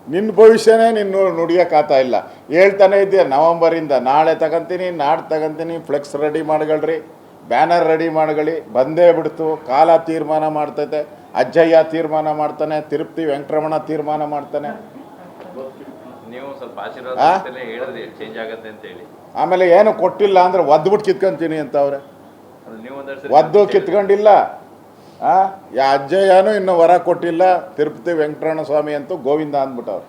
ನಿನ್ನ ಭವಿಷ್ಯನೇ ನೀನು ನುಡಿಯೋಕ್ಕಾಗ್ತಾ ಇಲ್ಲ. ಹೇಳ್ತಾನೆ ಇದೆಯಾ ನವಂಬರಿಂದ ನಾಳೆ ತಗೊಂತೀನಿ, ನಾಡ್ದು ತಗೊಂತೀನಿ, ಫ್ಲೆಕ್ಸ್ ರೆಡಿ ಮಾಡ್ಕೊಳ್ರಿ, ಬ್ಯಾನರ್ ರೆಡಿ ಮಾಡ್ಕೊಳ್ಳಿ. ಬಂದೇ ಬಿಡ್ತು. ಕಾಲ ತೀರ್ಮಾನ ಮಾಡ್ತೈತೆ, ಅಜ್ಜಯ್ಯ ತೀರ್ಮಾನ ಮಾಡ್ತಾನೆ, ತಿರುಪತಿ ವೆಂಕಟರಮಣ ತೀರ್ಮಾನ ಮಾಡ್ತಾನೆ. ನೀವು ಸ್ವಲ್ಪ ಆಶೀರ್ವಾದ ಹೇಳಿದ್ರಿ ಚೇಂಜ್ ಆಗುತ್ತೆ ಅಂತ ಹೇಳಿ. ಆಮೇಲೆ ಏನು ಕೊಟ್ಟಿಲ್ಲ ಅಂದ್ರೆ ಒದ್ಬಿಟ್ಟು ಕಿತ್ಕೊಂತೀನಿ ಅಂತ ಅವ್ರೆ. ಒದ್ದು ಕಿತ್ಕೊಂಡಿಲ್ಲ. ಯಾ ಅಜ್ಜಯ್ಯನೂ ಇನ್ನೂ ವರ ಕೊಟ್ಟಿಲ್ಲ. ತಿರುಪತಿ ವೆಂಕಟರಮಣ ಸ್ವಾಮಿ ಅಂತೂ ಗೋವಿಂದ ಅಂದ್ಬಿಟ್ಟವ್ರು.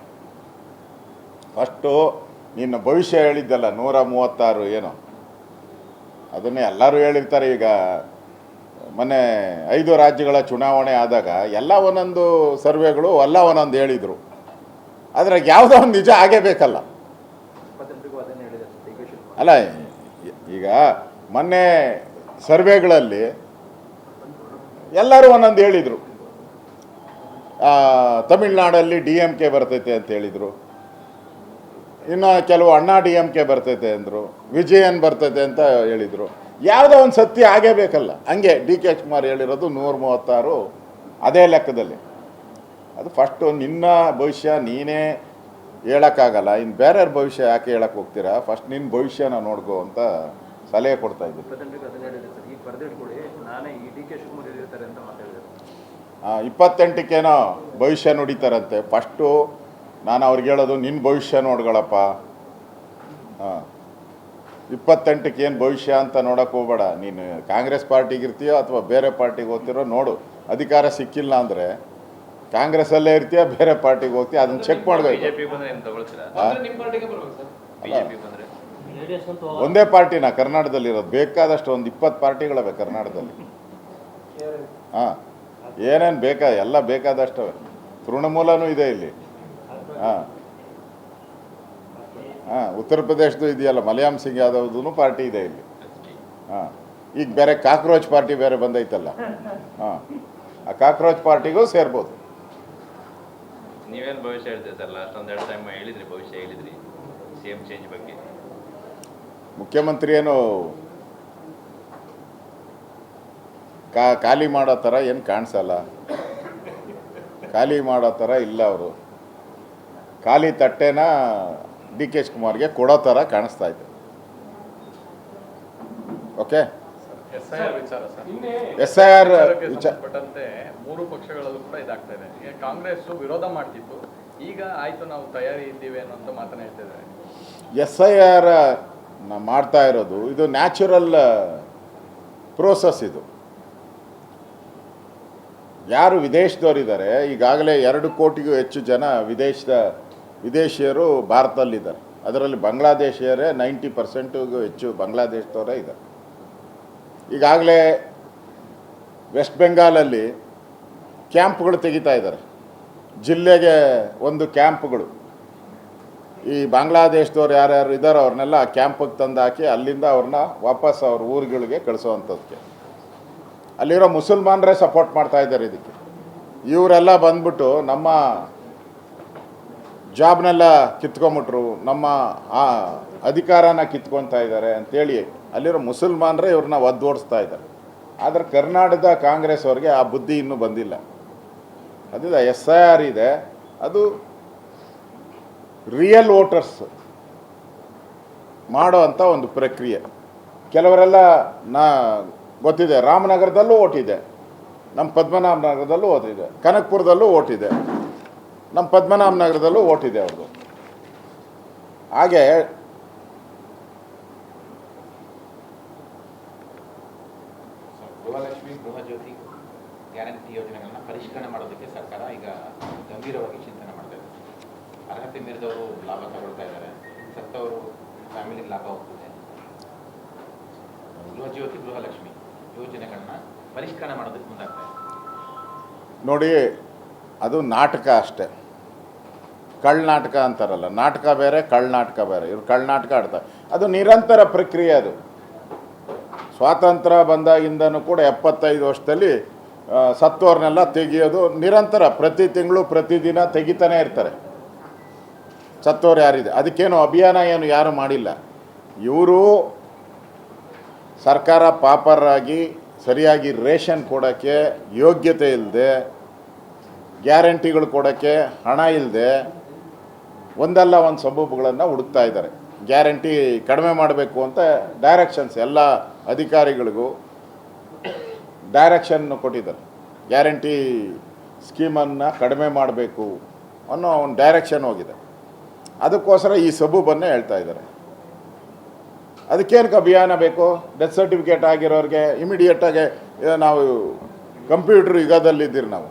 ಫಸ್ಟು ನಿನ್ನ ಭವಿಷ್ಯ ಹೇಳಿದ್ದಲ್ಲ 136 ಏನೋ, ಅದನ್ನೇ ಎಲ್ಲರೂ ಹೇಳಿರ್ತಾರೆ. ಈಗ ಮೊನ್ನೆ 5 ರಾಜ್ಯಗಳ ಚುನಾವಣೆ ಆದಾಗ ಎಲ್ಲ ಒಂದೊಂದು ಸರ್ವೆಗಳು ಎಲ್ಲ ಒಂದೊಂದು ಹೇಳಿದರು. ಅದ್ರಾಗ ಯಾವುದೋ ಒಂದು ನಿಜ ಆಗೇ ಬೇಕಲ್ಲ. ಅಲ್ಲ, ಈಗ ಮೊನ್ನೆ ಸರ್ವೆಗಳಲ್ಲಿ ಎಲ್ಲರೂ ಒಂದೊಂದು ಹೇಳಿದರು. ತಮಿಳ್ನಾಡಲ್ಲಿ DMK ಬರ್ತೈತೆ ಅಂತ ಹೇಳಿದರು, ಇನ್ನು ಕೆಲವು ಅಣ್ಣಾ DMK ಬರ್ತೈತೆ ಅಂದರು, ವಿಜಯನ್ ಬರ್ತೈತೆ ಅಂತ ಹೇಳಿದರು. ಯಾವುದೋ ಒಂದು ಸತ್ಯ ಆಗೇ ಬೇಕಲ್ಲ. ಹಂಗೆ DK ಶಿವಕುಮಾರ್ ಹೇಳಿರೋದು 136 ಅದೇ ಲೆಕ್ಕದಲ್ಲಿ. ಅದು ಫಸ್ಟು ನಿನ್ನ ಭವಿಷ್ಯ ನೀನೇ ಹೇಳೋಕ್ಕಾಗಲ್ಲ, ಇನ್ನು ಬೇರೆಯವ್ರ ಭವಿಷ್ಯ ಯಾಕೆ ಹೇಳಕ್ಕೆ ಹೋಗ್ತೀರಾ? ಫಸ್ಟ್ ನಿನ್ನ ಭವಿಷ್ಯನ ನೋಡ್ಕೋ ಅಂತ ಸಲಹೆ ಕೊಡ್ತಾ ಇದ್ದೀನಿ. 28ಕ್ಕೇನೋ ಭವಿಷ್ಯ ನುಡಿತಾರಂತೆ. ಫಸ್ಟು ನಾನು ಅವ್ರಿಗೆ ಹೇಳೋದು ನಿನ್ನ ಭವಿಷ್ಯ ನೋಡ್ಗಳಪ್ಪ. 28ಕ್ಕೆ ಏನು ಭವಿಷ್ಯ ಅಂತ ನೋಡೋಕೆ ಹೋಗಬೇಡ. ನೀನು ಕಾಂಗ್ರೆಸ್ ಪಾರ್ಟಿಗೆ ಇರ್ತೀಯೋ ಅಥವಾ ಬೇರೆ ಪಾರ್ಟಿಗೆ ಹೋಗ್ತಿರೋ ನೋಡು. ಅಧಿಕಾರ ಸಿಕ್ಕಿಲ್ಲ ಅಂದರೆ ಕಾಂಗ್ರೆಸ್ಸಲ್ಲೇ ಇರ್ತೀಯ, ಬೇರೆ ಪಾರ್ಟಿಗೆ ಹೋಗ್ತೀಯ, ಅದನ್ನು ಚೆಕ್ ಮಾಡಬೇಕು. ಒಂದೇ ಪಾರ್ಟಿನ ಕರ್ನಾಟಕದಲ್ಲಿರೋದು? ಬೇಕಾದಷ್ಟು ಒಂದು 20 ಪಾರ್ಟಿಗಳವೆ ಕರ್ನಾಟಕದಲ್ಲಿ. ಏನೇನು ಎಲ್ಲ ಬೇಕಾದಷ್ಟವೆ. ತೃಣಮೂಲನೂ ಇದೆ ಇಲ್ಲಿ. ಉತ್ತರ ಪ್ರದೇಶದ್ದು ಇದೆಯಲ್ಲ, ಮಲಯಾಮ್ ಸಿಂಗ್ ಯಾದವ್ದು ಪಾರ್ಟಿ ಇದೆ ಇಲ್ಲಿ. ಈಗ ಬೇರೆ ಕಾಕ್ರೋಚ್ ಪಾರ್ಟಿ ಬೇರೆ ಬಂದೈತಲ್ಲ, ಆ ಕಾಕ್ರೋಚ್ ಪಾರ್ಟಿಗೂ ಸೇರ್ಬೋದು. ನೀವೇನು ಭವಿಷ್ಯ ಹೇಳ್ತೀರಿ ಸರ್? ಲಾಸ್ಟ್ ಒಂದೆರಡು ಟೈಮ್ ಹೇಳಿದ್ರಿ, ಭವಿಷ್ಯ ಹೇಳಿದ್ರಿ CM ಚೇಂಜ್ ಬಗ್ಗೆ. ಮುಖ್ಯಮಂತ್ರಿ ಏನು ಖಾಲಿ ಮಾಡೋ ಥರ ಏನು ಕಾಣಿಸಲ್ಲ. ಖಾಲಿ ಮಾಡೋ ಥರ ಇಲ್ಲ. ಅವರು ಖಾಲಿ ತಟ್ಟೆನ DK ಶಿವಕುಮಾರ್ಗೆ ಕೊಡೋ ಥರ ಕಾಣಿಸ್ತಾ ಇದೆ. ಓಕೆ, SIR ವಿಚಾರ ಸಂಬಂಧಪಟ್ಟಂತೆ 3 ಪಕ್ಷಗಳಲ್ಲೂ ಕೂಡ ಇದಾಗ್ತಾ ಇದೆ. ಕಾಂಗ್ರೆಸ್ ವಿರೋಧ ಮಾಡ್ತಿತ್ತು, ಈಗ ಆಯ್ತು ನಾವು ತಯಾರಿ ಇದ್ದೀವಿ ಅನ್ನೋಂಥ ಮಾತನ್ನ ಹೇಳ್ತಿದ್ದಾರೆ. SIR ಮಾಡ್ತಾ ಇರೋದು ಇದು ನ್ಯಾಚುರಲ್ ಪ್ರೋಸೆಸ್. ಇದು ಯಾರು ವಿದೇಶದವರಿದ್ದಾರೆ, ಈಗಾಗಲೇ 2 ಕೋಟಿಗೂ ಹೆಚ್ಚು ಜನ ವಿದೇಶಿಯರು ಭಾರತದಲ್ಲಿದ್ದಾರೆ. ಅದರಲ್ಲಿ ಬಾಂಗ್ಲಾದೇಶಿಯರೇ 90%ಗೂ ಹೆಚ್ಚು ಬಾಂಗ್ಲಾದೇಶದವರೇ ಇದ್ದಾರೆ. ಈಗಾಗಲೇ ವೆಸ್ಟ್ ಬೆಂಗಾಲಲ್ಲಿ ಕ್ಯಾಂಪ್ಗಳು ತೆಗಿತಾ ಇದ್ದಾರೆ. ಜಿಲ್ಲೆಗೆ 1 ಕ್ಯಾಂಪ್ಗಳು. ಈ ಬಾಂಗ್ಲಾದೇಶದವ್ರು ಯಾರ್ಯಾರು ಇದ್ದಾರೋ ಅವ್ರನ್ನೆಲ್ಲ ಆ ಕ್ಯಾಂಪಿಗೆ ತಂದು ಹಾಕಿ ಅಲ್ಲಿಂದ ಅವ್ರನ್ನ ವಾಪಸ್ ಅವ್ರ ಊರುಗಳಿಗೆ ಕಳಿಸೋವಂಥದ್ದಕ್ಕೆ. ಅಲ್ಲಿರೋ ಮುಸಲ್ಮಾನರೇ ಸಪೋರ್ಟ್ ಮಾಡ್ತಾ ಇದ್ದಾರೆ ಇದಕ್ಕೆ. ಇವರೆಲ್ಲ ಬಂದ್ಬಿಟ್ಟು ನಮ್ಮ ಜಾಬ್ನೆಲ್ಲ ಕಿತ್ಕೊಂಬಿಟ್ರು, ನಮ್ಮ ಅಧಿಕಾರನ ಕಿತ್ಕೊತಾ ಇದ್ದಾರೆ ಅಂಥೇಳಿ ಅಲ್ಲಿರೋ ಮುಸಲ್ಮಾನರೇ ಇವ್ರನ್ನ ಒದ್ದೋಡಿಸ್ತಾ ಇದ್ದಾರೆ. ಆದರೆ ಕರ್ನಾಟಕದ ಕಾಂಗ್ರೆಸ್ ಅವ್ರಿಗೆ ಆ ಬುದ್ಧಿ ಇನ್ನೂ ಬಂದಿಲ್ಲ. ಅದರಿಂದ SIR ಇದೆ, ಅದು ರಿಯಲ್ ವೋಟರ್ಸ್ ಮಾಡೋ ಅಂಥ ಒಂದು ಪ್ರಕ್ರಿಯೆ. ಕೆಲವರೆಲ್ಲ ಗೊತ್ತಿದೆ, ರಾಮನಗರದಲ್ಲೂ ಓಟಿದೆ, ನಮ್ಮ ಪದ್ಮನಾಭನಗರದಲ್ಲೂ ಓಟಿದೆ, ಕನಕಪುರದಲ್ಲೂ ಓಟಿದೆ, ನಮ್ಮ ಪದ್ಮನಾಭನಗರದಲ್ಲೂ ಓಟಿದೆ ಅವ್ರದ್ದು. ಹಾಗೆ ಗೃಹಲಕ್ಷ್ಮಿ, ಗೃಹಜ್ಯೋತಿ ಗ್ಯಾರಂಟಿ ಯೋಜನೆಗಳನ್ನ ಪರಿಷ್ಕರಣೆ ಮಾಡೋದಕ್ಕೆ ಸರ್ಕಾರ ಈಗ ಗಂಭೀರವಾಗಿ ಚಿಂತನೆ ಮಾಡ್ತಾ ಇದೆ. ಅರ್ಹತೆ ಮೀರಿದವರು ಲಾಭ ತಗೊಳ್ತಾ ಇದ್ದಾರೆ, ಸತ್ತವರು ಫ್ಯಾಮಿಲಿಗೆ ಲಾಭ ಹೋಗ್ತದೆ. ಗೃಹಜ್ಯೋತಿ, ಗೃಹಲಕ್ಷ್ಮಿ ಯೋಜನೆಗಳನ್ನ ಪರಿಷ್ಕರಣೆ ಮಾಡೋದಕ್ಕೆ ಮುಂದಾಗ್ತಾ ಇದೆ. ನೋಡಿ, ಅದು ನಾಟಕ ಅಷ್ಟೇ. ಕಳ್ನಾಟಕ ಅಂತಾರಲ್ಲ, ನಾಟಕ ಬೇರೆ ಕಳ್ನಾಟಕ ಬೇರೆ. ಇವ್ರು ಕಳ್ನಾಟಕ ಆಡ್ತಾರೆ. ಅದು ನಿರಂತರ ಪ್ರಕ್ರಿಯೆ. ಅದು ಸ್ವಾತಂತ್ರ್ಯ ಬಂದಾಗಿಂದನೂ ಕೂಡ 75 ವರ್ಷದಲ್ಲಿ ಸತ್ತೋರ್ನೆಲ್ಲ ತೆಗಿಯೋದು ನಿರಂತರ. ಪ್ರತಿ ತಿಂಗಳು ಪ್ರತಿದಿನ ತೆಗಿತಾನೆ ಇರ್ತಾರೆ ಸತ್ತೋರು ಯಾರಿದೆ. ಅದಕ್ಕೇನು ಅಭಿಯಾನ ಏನು ಯಾರು ಮಾಡಿಲ್ಲ. ಇವರು ಸರ್ಕಾರ ಪಾಪರಾಗಿ ಸರಿಯಾಗಿ ರೇಷನ್ ಕೊಡೋಕ್ಕೆ ಯೋಗ್ಯತೆ ಇಲ್ಲದೆ, ಗ್ಯಾರಂಟಿಗಳು ಕೊಡೋಕ್ಕೆ ಹಣ ಇಲ್ಲದೆ ಒಂದಲ್ಲ ಒಂದು ಸಬೂಬುಗಳನ್ನು ಹುಡುಕ್ತಾ ಇದ್ದಾರೆ. ಗ್ಯಾರಂಟಿ ಕಡಿಮೆ ಮಾಡಬೇಕು ಅಂತ ಡೈರೆಕ್ಷನ್ಸ್ ಎಲ್ಲ ಅಧಿಕಾರಿಗಳಿಗೂ ಡೈರೆಕ್ಷನ್ ಕೊಟ್ಟಿದ್ದಾರೆ. ಗ್ಯಾರಂಟಿ ಸ್ಕೀಮನ್ನು ಕಡಿಮೆ ಮಾಡಬೇಕು ಅನ್ನೋ ಒಂದು ಡೈರೆಕ್ಷನ್ ಹೋಗಿದೆ. ಅದಕ್ಕೋಸ್ಕರ ಈ ಸಬೂಬನ್ನೇ ಹೇಳ್ತಾ ಇದ್ದಾರೆ. ಅದಕ್ಕೇನಕ್ಕೆ ಅಭಿಯಾನ ಬೇಕು? ಡೆತ್ ಸರ್ಟಿಫಿಕೇಟ್ ಆಗಿರೋರಿಗೆ ಇಮಿಡಿಯೇಟಾಗಿ ನಾವು ಕಂಪ್ಯೂಟ್ರ್ ಯುಗದಲ್ಲಿದ್ದೀರಿ ನಾವು.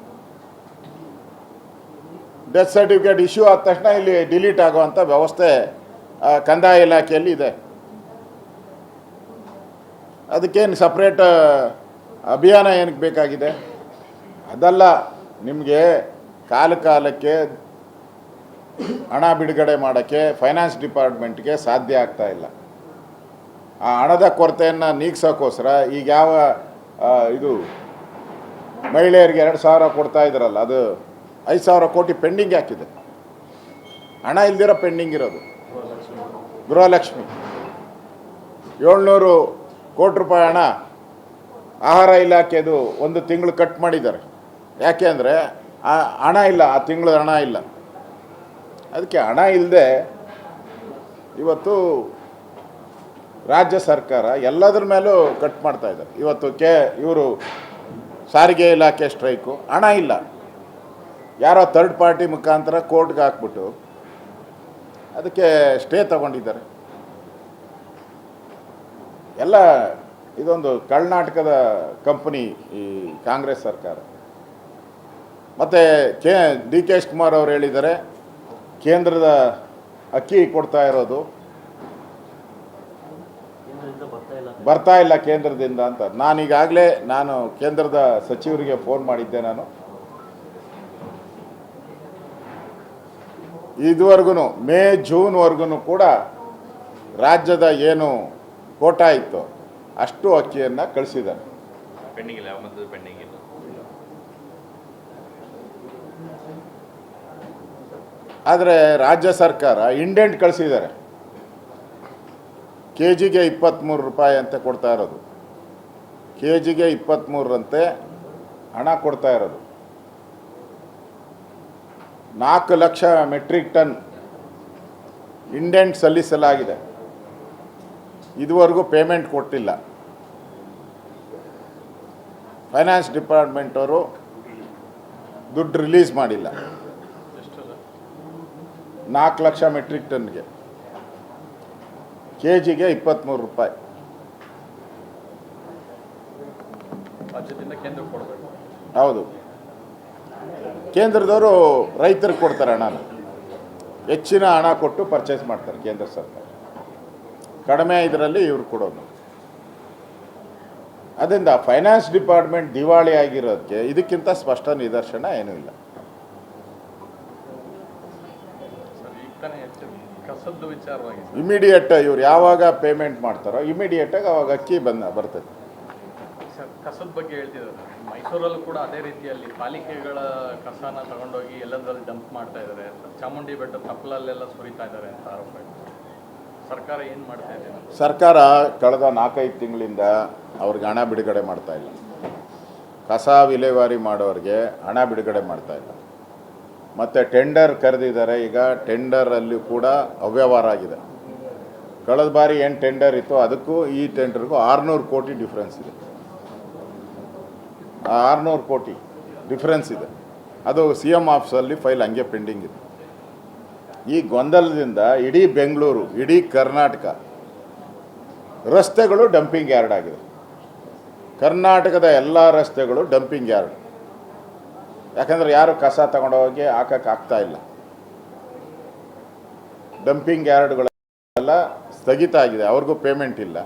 ಡೆತ್ ಸರ್ಟಿಫಿಕೇಟ್ ಇಶ್ಯೂ ಆದ ತಕ್ಷಣ ಇಲ್ಲಿ ಡಿಲೀಟ್ ಆಗುವಂಥ ವ್ಯವಸ್ಥೆ ಕಂದಾಯ ಇಲಾಖೆಯಲ್ಲಿ ಇದೆ. ಅದಕ್ಕೇನು ಸಪ್ರೇಟ್ ಅಭಿಯಾನ ಏನಕ್ಕೆ ಬೇಕಾಗಿದೆ? ಅದಲ್ಲ, ನಿಮಗೆ ಕಾಲಕ್ಕೆ ಹಣ ಬಿಡುಗಡೆ ಮಾಡೋಕ್ಕೆ ಫೈನಾನ್ಸ್ ಡಿಪಾರ್ಟ್ಮೆಂಟ್ಗೆ ಸಾಧ್ಯ ಆಗ್ತಾ ಇಲ್ಲ. ಆ ಹಣದ ಕೊರತೆಯನ್ನು ನೀಗ್ಸೋಕ್ಕೋಸ್ಕರ ಈಗ ಯಾವ ಇದು ಮಹಿಳೆಯರಿಗೆ 2,000 ಕೊಡ್ತಾ ಇದ್ದಾರಲ್ಲ, ಅದು 5,000 ಕೋಟಿ ಪೆಂಡಿಂಗ್ ಹಾಕಿದೆ. ಹಣ ಇಲ್ದಿರೋ ಪೆಂಡಿಂಗ್ ಇರೋದು. ಗೃಹಲಕ್ಷ್ಮಿ 700 ಕೋಟಿ ರೂಪಾಯಿ ಹಣ ಆಹಾರ ಇಲಾಖೆದು ಒಂದು ತಿಂಗಳು ಕಟ್ ಮಾಡಿದ್ದಾರೆ. ಯಾಕೆ ಅಂದರೆ ಹಣ ಇಲ್ಲ, ಆ ತಿಂಗಳ ಹಣ ಇಲ್ಲ. ಅದಕ್ಕೆ ಹಣ ಇಲ್ಲದೆ ಇವತ್ತು ರಾಜ್ಯ ಸರ್ಕಾರ ಎಲ್ಲದ್ರ ಮೇಲೂ ಕಟ್ ಮಾಡ್ತಾ ಇದ್ದಾರೆ. ಇವತ್ತು ಇವರು ಸಾರಿಗೆ ಇಲಾಖೆ ಸ್ಟ್ರೈಕು, ಹಣ ಇಲ್ಲ, ಯಾರೋ ಥರ್ಡ್ ಪಾರ್ಟಿ ಮುಖಾಂತರ ಕೋರ್ಟ್ಗೆ ಹಾಕ್ಬಿಟ್ಟು ಅದಕ್ಕೆ ಸ್ಟೇ ತಗೊಂಡಿದ್ದಾರೆ. ಎಲ್ಲ ಇದೊಂದು ಕರ್ನಾಟಕದ ಕಂಪನಿ ಈ ಕಾಂಗ್ರೆಸ್ ಸರ್ಕಾರ. ಮತ್ತು ಡಿ ಕೆ ಶಿವಕುಮಾರ್ ಅವರು ಹೇಳಿದ್ದಾರೆ, ಕೇಂದ್ರದ ಅಕ್ಕಿ ಕೊಡ್ತಾ ಇರೋದು ಬರ್ತಾ ಇಲ್ಲ ಕೇಂದ್ರದಿಂದ ಅಂತ. ನಾನು ಕೇಂದ್ರದ ಸಚಿವರಿಗೆ ಫೋನ್ ಮಾಡಿದ್ದೆ. ನಾನು ಇದುವರೆಗೂ ಮೇ ಜೂನ್ವರೆಗೂ ಕೂಡ ರಾಜ್ಯದ ಏನು ಕೋಟಾ ಇತ್ತು ಅಷ್ಟು ಅಕ್ಕಿಯನ್ನು ಕಳಿಸಿದ್ದಾರೆ. ಪೆಂಡಿಂಗ್ ಇಲ್ಲ, ಯಾವ ಮದ್ದದು ಪೆಂಡಿಂಗ್ ಇಲ್ಲ. ಆದರೆ ರಾಜ್ಯ ಸರ್ಕಾರ ಇಂಡೆಂಟ್ ಕಳಿಸಿದ್ದಾರೆ. ಕೆ ಜಿಗೆ 23 ರೂಪಾಯಿ ಅಂತ ಕೊಡ್ತಾ ಇರೋದು. ಕೆ ಜಿಗೆ 23ರಂತೆ ಹಣ ಕೊಡ್ತಾ ಇರೋದು. 4 ಲಕ್ಷ ಮೆಟ್ರಿಕ್ ಟನ್ ಇಂಡೆಂಟ್ ಸಲ್ಲಿಸಲಾಗಿದೆ. ಇದುವರೆಗೂ ಪೇಮೆಂಟ್ ಕೊಟ್ಟಿಲ್ಲ. ಫೈನಾನ್ಸ್ ಡಿಪಾರ್ಟ್ಮೆಂಟ್ ಅವರು ದುಡ್ಡು ರಿಲೀಸ್ ಮಾಡಿಲ್ಲ. 4 ಲಕ್ಷ ಮೆಟ್ರಿಕ್ ಟನ್ಗೆ ಕೆ ಜಿಗೆ 23 ರೂಪಾಯಿ. ರಾಜ್ಯದಿಂದ ಕೇಂದ್ರಕ್ಕೆ ಕೊಡಬೇಕು. ಹೌದು, ಕೇಂದ್ರದವರು ರೈತರಿಗೆ ಕೊಡ್ತಾರೆ ಹಣನ. ಹೆಚ್ಚಿನ ಹಣ ಕೊಟ್ಟು ಪರ್ಚೇಸ್ ಮಾಡ್ತಾರೆ ಕೇಂದ್ರ ಸರ್ಕಾರ, ಕಡಿಮೆ ಇದರಲ್ಲಿ ಇವ್ರು ಕೊಡೋದು. ಅದರಿಂದ ಫೈನಾನ್ಸ್ ಡಿಪಾರ್ಟ್ಮೆಂಟ್ ದಿವಾಳಿ ಆಗಿರೋದಕ್ಕೆ ಇದಕ್ಕಿಂತ ಸ್ಪಷ್ಟ ನಿದರ್ಶನ ಏನೂ ಇಲ್ಲ. ಕಸದ್ದು ವಿಚಾರವಾಗಿ ಇಮಿಡಿಯೇಟ್ ಇವ್ರು ಯಾವಾಗ ಪೇಮೆಂಟ್ ಮಾಡ್ತಾರೋ ಇಮಿಡಿಯೇಟಾಗಿ ಅವಾಗ ಅಕ್ಕಿ ಬರ್ತದೆ. ಸರ್, ಕಸದ ಬಗ್ಗೆ ಹೇಳ್ತಿದ್ದಾರೆ. ಮೈಸೂರಲ್ಲೂ ಕೂಡ ಅದೇ ರೀತಿಯಲ್ಲಿ ಪಾಲಿಕೆಗಳ ಕಸನ ತಗೊಂಡೋಗಿ ಎಲ್ಲದರಲ್ಲಿ ಡಂಪ್ ಮಾಡ್ತಾ ಇದ್ದಾರೆ. ಚಾಮುಂಡಿ ಬೆಟ್ಟ ತಪ್ಪಲಲ್ಲೆಲ್ಲ ಸುರಿತಾ ಇದ್ದಾರೆ ಅಂತ ಆರೋಪ. ಸರ್ಕಾರ ಏನು ಮಾಡ್ತಾ ಇದೆ? ಸರ್ಕಾರ ಕಳೆದ 4-5 ತಿಂಗಳಿಂದ ಅವ್ರಿಗೆ ಹಣ ಬಿಡುಗಡೆ ಮಾಡ್ತಾ ಇಲ್ಲ. ಕಸ ವಿಲೇವಾರಿ ಮಾಡೋರಿಗೆ ಹಣ ಬಿಡುಗಡೆ ಮಾಡ್ತಾ ಇಲ್ಲ. ಮತ್ತು ಟೆಂಡರ್ ಕರೆದಿದ್ದಾರೆ. ಈಗ ಟೆಂಡರಲ್ಲಿ ಕೂಡ ಅವ್ಯವಹಾರ ಆಗಿದೆ. ಕಳೆದ ಬಾರಿ ಏನು ಟೆಂಡರ್ ಇತ್ತು ಅದಕ್ಕೂ ಈ ಟೆಂಡರ್ಗೂ 600 ಕೋಟಿ ಡಿಫ್ರೆನ್ಸ್ ಇದೆ. 600 ಕೋಟಿ ಡಿಫ್ರೆನ್ಸ್ ಇದೆ. ಅದು CM ಆಫೀಸಲ್ಲಿ ಫೈಲ್ ಹಂಗೆ ಪೆಂಡಿಂಗ್ ಇದೆ. ಈ ಗೊಂದಲದಿಂದ ಇಡೀ ಬೆಂಗಳೂರು, ಇಡೀ ಕರ್ನಾಟಕ ರಸ್ತೆಗಳು ಡಂಪಿಂಗ್ ಯಾರ್ಡ್ ಆಗಿದೆ. ಕರ್ನಾಟಕದ ಎಲ್ಲ ರಸ್ತೆಗಳು ಡಂಪಿಂಗ್ ಯಾರ್ಡ್. ಯಾಕಂದರೆ ಯಾರು ಕಸ ತಗೊಂಡೋಗಿ ಹಾಕೋಕ್ಕಾಗ್ತಾ ಇಲ್ಲ. ಡಂಪಿಂಗ್ ಯಾರ್ಡ್ಗಳೆಲ್ಲ ಸ್ಥಗಿತ ಆಗಿದೆ. ಅವ್ರಿಗೂ ಪೇಮೆಂಟ್ ಇಲ್ಲ.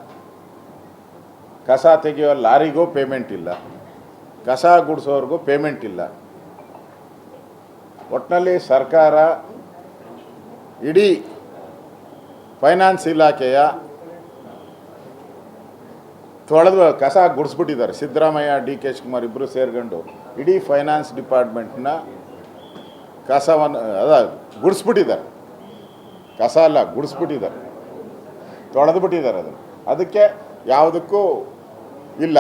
ಕಸ ತೆಗೆಯೋ ಲಾರಿಗೂ ಪೇಮೆಂಟ್ ಇಲ್ಲ. ಕಸ ಗುಡಿಸೋರ್ಗೂ ಪೇಮೆಂಟ್ ಇಲ್ಲ. ಒಟ್ಟಿನಲ್ಲಿ ಸರ್ಕಾರ ಇಡೀ ಫೈನಾನ್ಸ್ ಇಲಾಖೆಯ ತೊಳೆದು ಕಸ ಗುಡಿಸ್ಬಿಟ್ಟಿದ್ದಾರೆ. ಸಿದ್ದರಾಮಯ್ಯ, ಡಿ ಕೆ ಶಿವಕುಮಾರ್ ಇಬ್ಬರು ಸೇರ್ಕೊಂಡು ಇಡೀ ಫೈನಾನ್ಸ್ ಡಿಪಾರ್ಟ್ಮೆಂಟ್ನ ಕಸವನ್ನು ಗುಡಿಸ್ಬಿಟ್ಟಿದ್ದಾರೆ. ಕಸ ಅಲ್ಲ, ಗುಡಿಸ್ಬಿಟ್ಟಿದ್ದಾರೆ, ತೊಳೆದು ಬಿಟ್ಟಿದ್ದಾರೆ ಅದನ್ನು. ಅದಕ್ಕೆ ಯಾವುದಕ್ಕೂ ಇಲ್ಲ.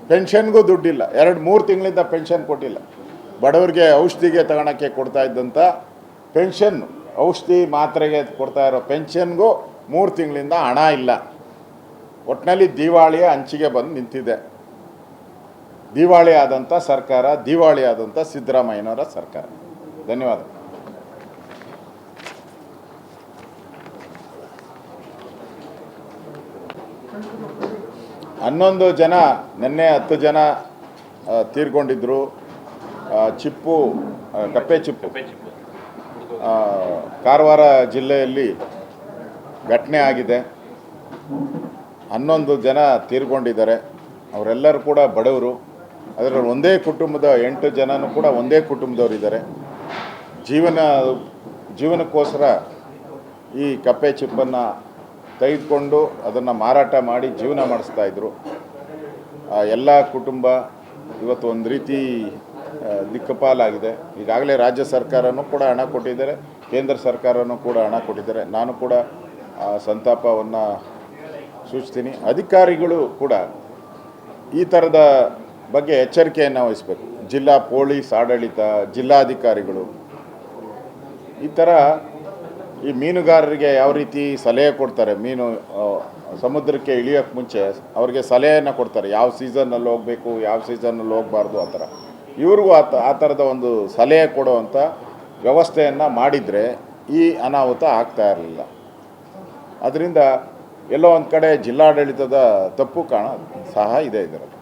ಪೆನ್ಷನ್ಗೂ ದುಡ್ಡಿಲ್ಲ. 2-3 ತಿಂಗಳಿಂದ ಪೆನ್ಷನ್ ಕೊಟ್ಟಿಲ್ಲ. ಬಡವರಿಗೆ ಔಷಧಿಗೆ ತಗೊಳಕ್ಕೆ ಕೊಡ್ತಾ ಇದ್ದಂಥ ಪೆನ್ಷನ್ನು ಔಷಧಿ ಮಾತ್ರೆಗೆ ಕೊಡ್ತಾ ಇರೋ ಪೆನ್ಷನ್ಗೂ 3 ತಿಂಗಳಿಂದ ಹಣ ಇಲ್ಲ. ಒಟ್ಟಿನಲ್ಲಿ ದಿವಾಳಿಯ ಅಂಚಿಗೆ ಬಂದು ನಿಂತಿದೆ. ದಿವಾಳಿ ಆದಂಥ ಸರ್ಕಾರ, ದಿವಾಳಿ ಆದಂಥ ಸಿದ್ದರಾಮಯ್ಯನವರ ಸರ್ಕಾರ. ಧನ್ಯವಾದ. 11 ಜನ, ನಿನ್ನೆ 10 ಜನ ತೀರ್ಕೊಂಡಿದ್ದರು. ಚಿಪ್ಪು, ಕಪ್ಪೆ ಚಿಪ್ಪು ಕಾರವಾರ ಜಿಲ್ಲೆಯಲ್ಲಿ ಘಟನೆ ಆಗಿದೆ. 11 ಜನ ತೀರ್ಕೊಂಡಿದ್ದಾರೆ. ಅವರೆಲ್ಲರೂ ಕೂಡ ಬಡವರು. ಅದರಲ್ಲಿ ಒಂದೇ ಕುಟುಂಬದ 8 ಜನನೂ ಕೂಡ ಒಂದೇ ಕುಟುಂಬದವರಿದ್ದಾರೆ. ಜೀವನಕ್ಕೋಸ್ಕರ ಈ ಕಪ್ಪೆ ಚಿಪ್ಪನ್ನು ತೆಗೆದುಕೊಂಡು ಅದನ್ನು ಮಾರಾಟ ಮಾಡಿ ಜೀವನ ಮಾಡಿಸ್ತಾಯಿದ್ರು. ಎಲ್ಲ ಕುಟುಂಬ ಇವತ್ತು ಒಂದು ರೀತಿ ದಿಕ್ಕಪಾಲಾಗಿದೆ. ಈಗಾಗಲೇ ರಾಜ್ಯ ಸರ್ಕಾರನೂ ಕೂಡ ಹಣ ಕೊಟ್ಟಿದ್ದಾರೆ, ಕೇಂದ್ರ ಸರ್ಕಾರನೂ ಕೂಡ ಹಣ ಕೊಟ್ಟಿದ್ದಾರೆ. ನಾನು ಕೂಡ ಸಂತಾಪವನ್ನು ಸೂಚಿಸ್ತೀನಿ. ಅಧಿಕಾರಿಗಳು ಕೂಡ ಈ ಥರದ ಬಗ್ಗೆ ಎಚ್ಚರಿಕೆಯನ್ನು ವಹಿಸಬೇಕು. ಜಿಲ್ಲಾ ಪೊಲೀಸ್ ಆಡಳಿತ, ಜಿಲ್ಲಾಧಿಕಾರಿಗಳು ಈ ಥರ ಈ ಮೀನುಗಾರರಿಗೆ ಯಾವ ರೀತಿ ಸಲಹೆ ಕೊಡ್ತಾರೆ, ಮೀನು ಸಮುದ್ರಕ್ಕೆ ಇಳಿಯೋಕ್ಕೆ ಮುಂಚೆ ಅವ್ರಿಗೆ ಸಲಹೆಯನ್ನು ಕೊಡ್ತಾರೆ, ಯಾವ ಸೀಸನ್ನಲ್ಲಿ ಹೋಗಬೇಕು, ಯಾವ ಸೀಸನ್ನಲ್ಲಿ ಹೋಗಬಾರ್ದು. ಆ ಥರ ಇವ್ರಿಗೂ ಆ ಥರದ ಒಂದು ಸಲಹೆ ಕೊಡುವಂಥ ವ್ಯವಸ್ಥೆಯನ್ನು ಮಾಡಿದರೆ ಈ ಅನಾಹುತ ಆಗ್ತಾ ಇರಲಿಲ್ಲ. ಅದರಿಂದ ಎಲ್ಲೋ ಒಂದು ಕಡೆ ಜಿಲ್ಲಾಡಳಿತದ ತಪ್ಪು ಸಹ ಇದೆ ಇದರಲ್ಲಿ.